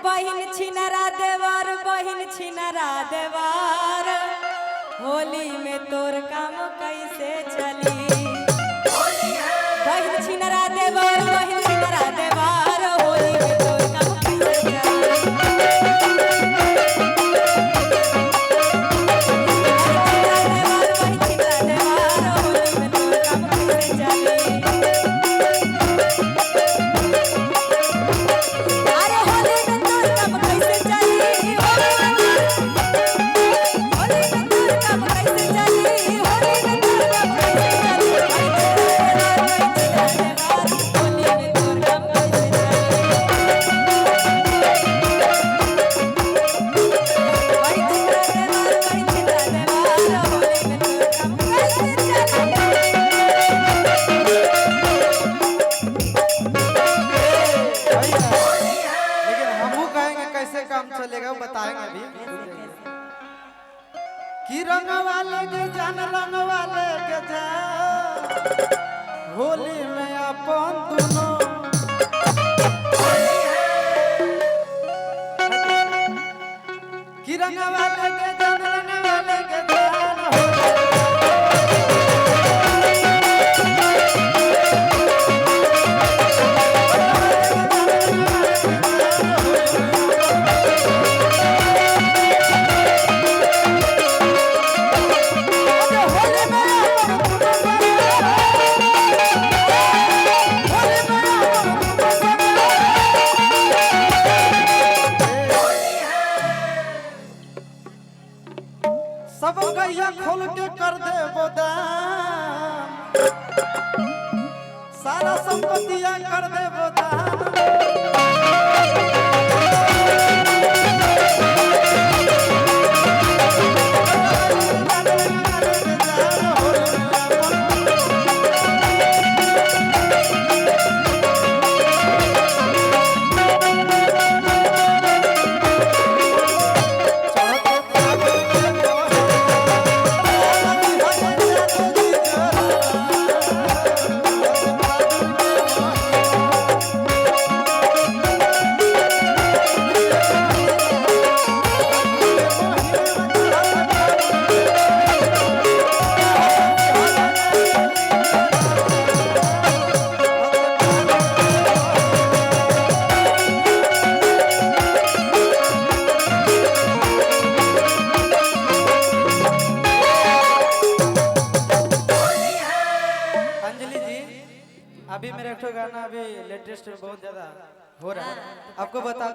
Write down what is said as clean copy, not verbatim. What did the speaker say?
बहिन छिनरा देवर होली में तोर काम कैसे चली। बहिन छिनरा देवर होली में तोर काम कैसे चलेगा बताएंगे अभी कि रंग वाले के जान रंग वाले के जान होली में अपन दोनों कि रंग वाले के जान रंग वाले के जान सब गैया खोल के कर दे बोदान सारा संपत्तियां कर दे बोदान अभी मेरा एक गाना अभी लेटेस्ट बहुत ज्यादा हो रहा है आपको बता